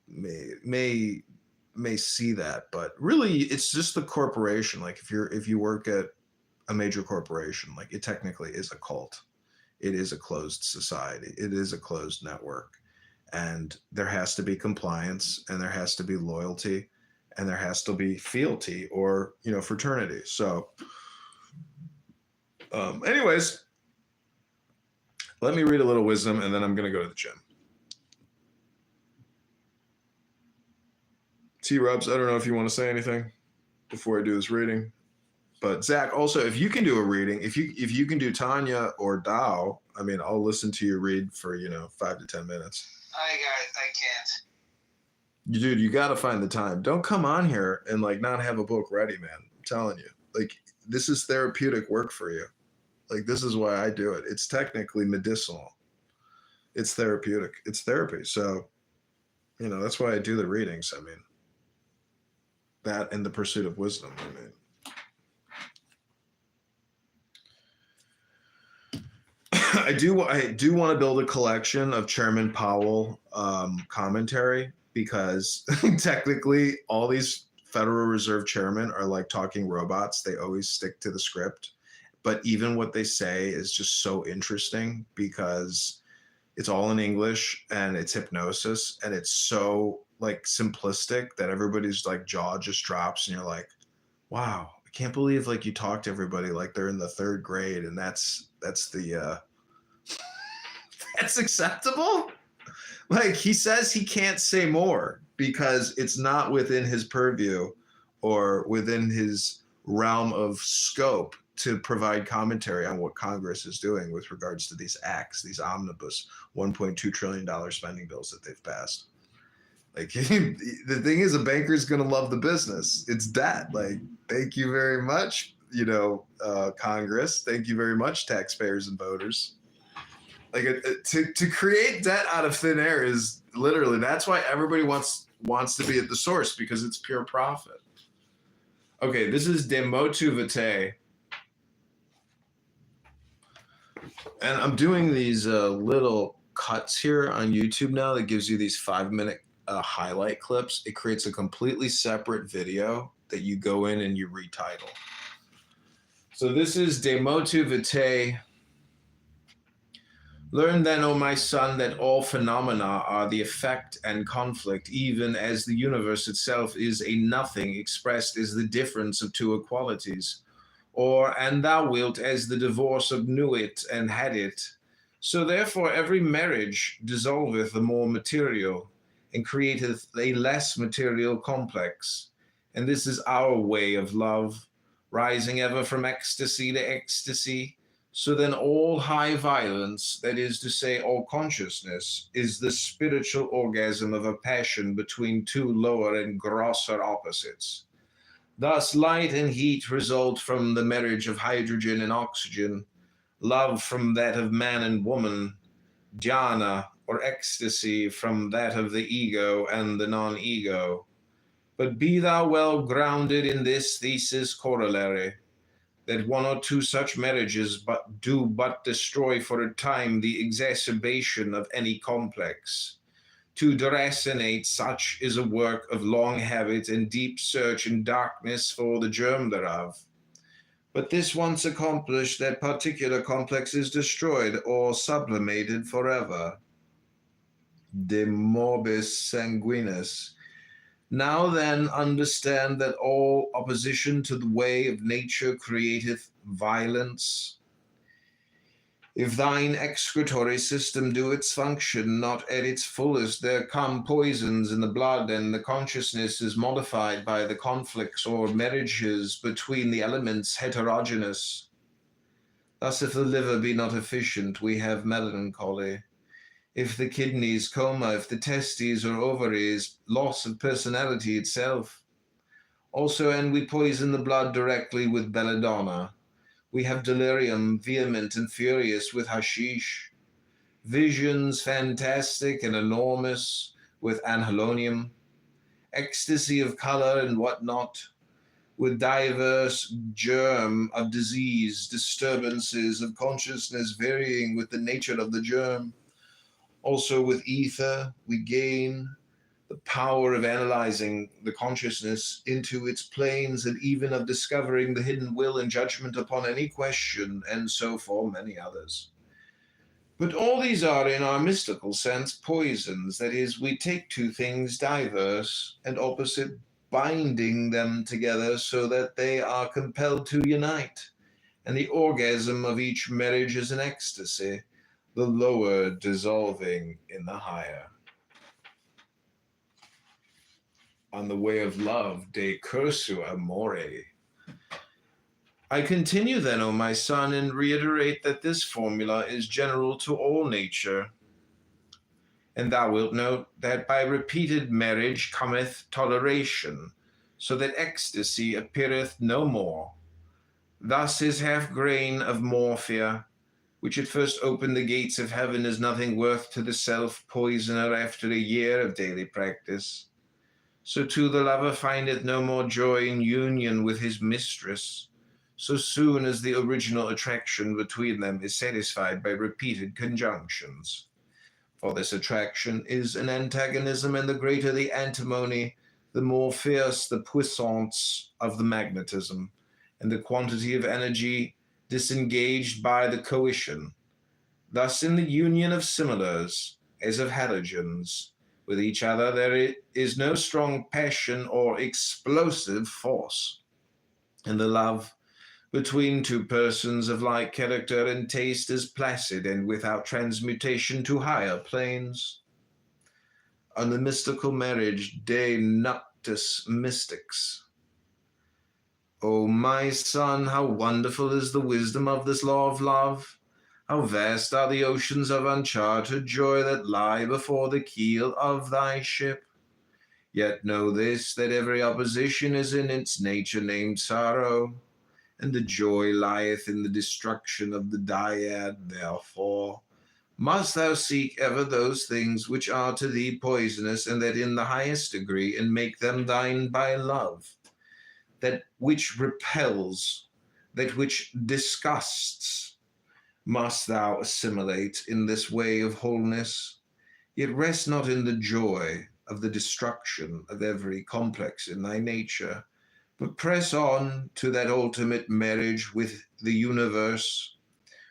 may see that, but really it's just the corporation. Like if you work at a major corporation, like it technically is a cult. It is a closed society. It is a closed network. And there has to be compliance, and there has to be loyalty, and there has to be fealty or, fraternity. So anyways, let me read a little wisdom, and then I'm going to go to the gym. T-Rubs, I don't know if you want to say anything before I do this reading. But Zach, also, if you can do a reading, if you can do Tanya or Dow, I mean, I'll listen to you read for, 5 to 10 minutes. I can't. Dude, you got to find the time. Don't come on here and like not have a book ready, man. I'm telling you, like, this is therapeutic work for you. Like, this is why I do it. It's technically medicinal. It's therapeutic. It's therapy. So, that's why I do the readings. I mean, that and the pursuit of wisdom. I mean, I do want to build a collection of Chairman Powell commentary, because technically all these Federal Reserve chairmen are like talking robots. They always stick to the script, but even what they say is just so interesting because it's all in English and it's hypnosis, and it's so like simplistic that everybody's like jaw just drops, and you're like, wow, I can't believe like you talk to everybody like they're in the third grade, and that's the that's acceptable. Like, he says he can't say more because it's not within his purview or within his realm of scope to provide commentary on what Congress is doing with regards to these acts, these omnibus $1.2 trillion spending bills that they've passed. Like, the thing is, a banker's going to love the business. It's debt. Like, thank you very much. Congress. Thank you very much, taxpayers and voters. Like to create debt out of thin air is literally, that's why everybody wants to be at the source, because it's pure profit. Okay, this is De Motu Vitae. And I'm doing these little cuts here on YouTube now that gives you these 5-minute highlight clips. It creates a completely separate video that you go in and you retitle. So this is De Motu Vitae. Learn then, O my son, that all phenomena are the effect and conflict, even as the universe itself is a nothing expressed as the difference of two equalities. Or, and thou wilt as the divorce of knew it and had it. So therefore every marriage dissolveth the more material, and createth a less material complex. And this is our way of love, rising ever from ecstasy to ecstasy. So then all high violence, that is to say all consciousness, is the spiritual orgasm of a passion between two lower and grosser opposites. Thus light and heat result from the marriage of hydrogen and oxygen, love from that of man and woman, jhana or ecstasy from that of the ego and the non-ego. But be thou well grounded in this thesis corollary, that one or two such marriages do but destroy for a time the exacerbation of any complex. To deracinate such is a work of long habit and deep search in darkness for the germ thereof. But this once accomplished, that particular complex is destroyed or sublimated forever. De morbis sanguinis. Now then understand that all opposition to the way of nature createth violence. If thine excretory system do its function not at its fullest, there come poisons in the blood, and the consciousness is modified by the conflicts or marriages between the elements heterogeneous. Thus if the liver be not efficient, we have melancholy. If the kidneys coma, if the testes or ovaries, loss of personality itself. Also, and we poison the blood directly with belladonna. We have delirium, vehement and furious, with hashish. Visions fantastic and enormous, with anhelonium. Ecstasy of color and whatnot, with diverse germ of disease, disturbances of consciousness varying with the nature of the germ. Also with ether, we gain the power of analyzing the consciousness into its planes, and even of discovering the hidden will and judgment upon any question, and so for many others. But all these are, in our mystical sense, poisons. That is, we take two things diverse and opposite, binding them together so that they are compelled to unite. And the orgasm of each marriage is an ecstasy, the lower dissolving in the higher. On the way of love, de cursu amore. I continue then, O my son, and reiterate that this formula is general to all nature. And thou wilt note that by repeated marriage cometh toleration, so that ecstasy appeareth no more. Thus his half grain of morphia, which at first opened the gates of heaven, is nothing worth to the self-poisoner after a year of daily practice. So too the lover findeth no more joy in union with his mistress, so soon as the original attraction between them is satisfied by repeated conjunctions. For this attraction is an antagonism, and the greater the antimony, the more fierce the puissance of the magnetism, and the quantity of energy disengaged by the coition. Thus in the union of similars, as of halogens, with each other there is no strong passion or explosive force. And the love between two persons of like character and taste is placid and without transmutation to higher planes. On the mystical marriage, De Noctis Mystics. O my son, how wonderful is the wisdom of this law of love! How vast are the oceans of uncharted joy that lie before the keel of thy ship! Yet know this, that every opposition is in its nature named sorrow, and the joy lieth in the destruction of the dyad. Therefore must thou seek ever those things which are to thee poisonous, and that in the highest degree, and make them thine by love. That which repels, that which disgusts, must thou assimilate in this way of wholeness, yet rest not in the joy of the destruction of every complex in thy nature, but press on to that ultimate marriage with the universe,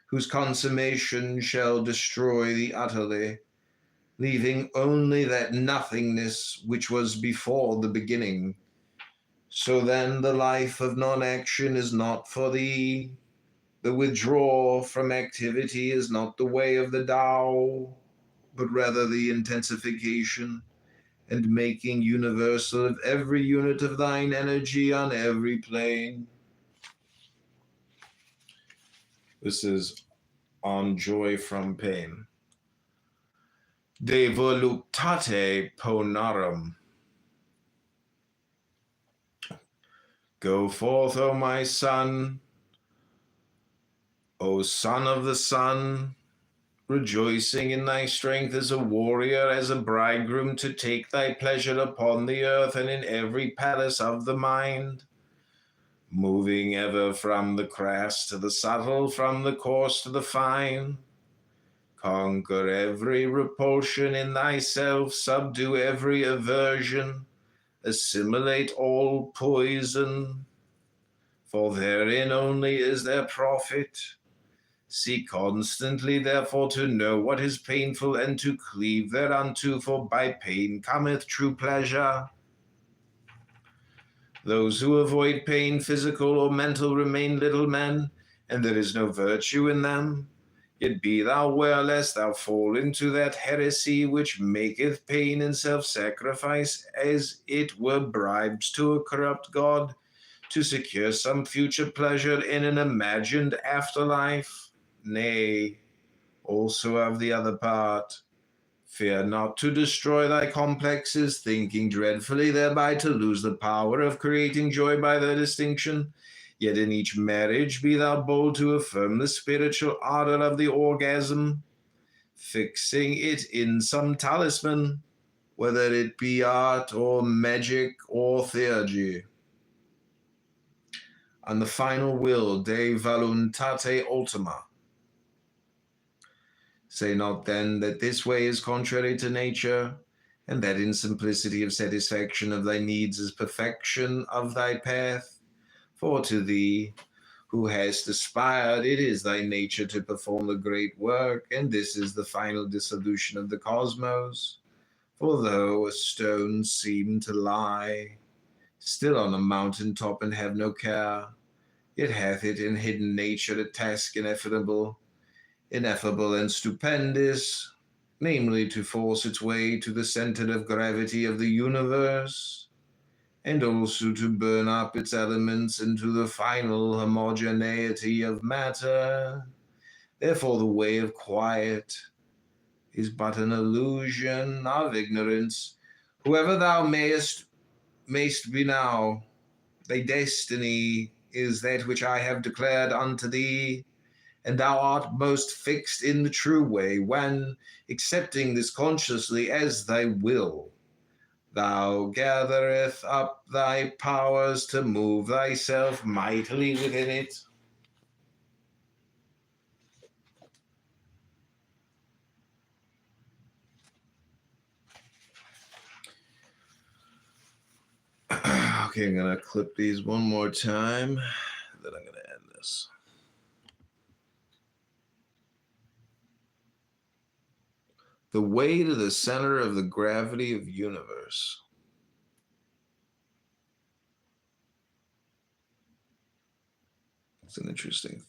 whose consummation shall destroy thee utterly, leaving only that nothingness which was before the beginning. So then the life of non-action is not for thee. The withdrawal from activity is not the way of the Tao, but rather the intensification and making universal of every unit of thine energy on every plane. This is on joy from pain. De voluptate ponarum. Go forth, O my son, O son of the sun, rejoicing in thy strength as a warrior, as a bridegroom, to take thy pleasure upon the earth and in every palace of the mind, moving ever from the crass to the subtle, from the coarse to the fine. Conquer every repulsion in thyself, subdue every aversion, assimilate all poison, for therein only is there profit. Seek constantly, therefore, to know what is painful, and to cleave thereunto, for by pain cometh true pleasure. Those who avoid pain, physical or mental, remain little men, and there is no virtue in them. Yet be thou aware lest thou fall into that heresy which maketh pain and self-sacrifice as it were bribes to a corrupt God, to secure some future pleasure in an imagined afterlife. Nay, also of the other part, fear not to destroy thy complexes, thinking dreadfully thereby to lose the power of creating joy by their distinction. Yet in each marriage be thou bold to affirm the spiritual ardor of the orgasm, fixing it in some talisman, whether it be art or magic or theurgy. On the final will, de voluntate ultima. Say not then that this way is contrary to nature, and that in simplicity of satisfaction of thy needs is perfection of thy path. For to thee, who hast aspired, it is thy nature to perform the great work, and this is the final dissolution of the cosmos. For though a stone seem to lie still on a mountain top and have no care, yet hath it in hidden nature a task ineffable and stupendous, namely to force its way to the center of gravity of the universe, and also to burn up its elements into the final homogeneity of matter. Therefore the way of quiet is but an illusion of ignorance. Whoever thou mayst be now, thy destiny is that which I have declared unto thee, and thou art most fixed in the true way when, accepting this consciously as thy will, thou gathereth up thy powers to move thyself mightily within it. Okay, I'm going to clip these one more time, then I'm going to end this. The way to the center of the gravity of universe. It's an interesting theory.